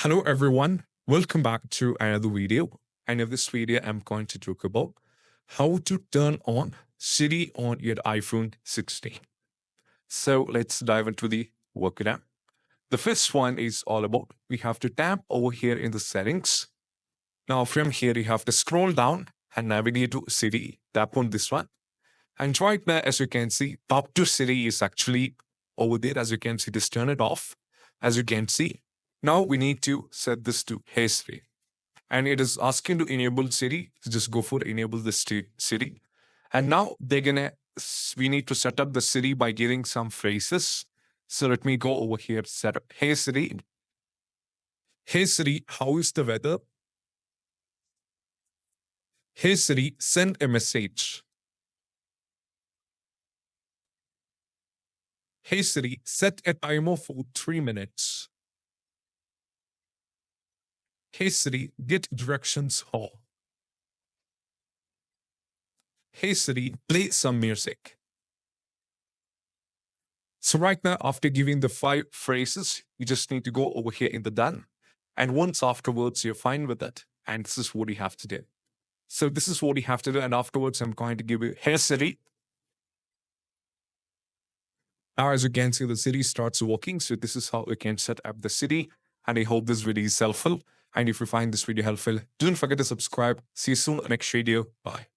Hello everyone, welcome back to another video. And in this video, I'm going to talk about how to turn on Siri on your iPhone 16. So let's dive into the workaround. The first one is all about we have to tap over here in the settings. Now from here, you have to scroll down and navigate to Siri. Tap on this one. And right now, as you can see, Talk to Siri is actually over there. As you can see, just turn it off. As you can see, now we need to set this to Hey Siri. And it is asking to enable Siri. So just go for enable this to Siri. And now we need to set up the Siri by giving some phrases. So let me go over here, set up Hey Siri. Hey Siri, how is the weather? Hey Siri, send a message. Hey Siri, set a timer for 3 minutes. Hey Siri, get directions home. Hey Siri, play some music. So right now, after giving the 5 phrases, you just need to go over here in the done. And once afterwards, you're fine with it. And this is what you have to do. So this is what you have to do. And afterwards, I'm going to give you Hey Siri. Now, as you can see, the Siri starts working. So this is how you can set up the Siri. And I hope this video is helpful. And if you find this video helpful, don't forget to subscribe. See you soon in the next video. Bye.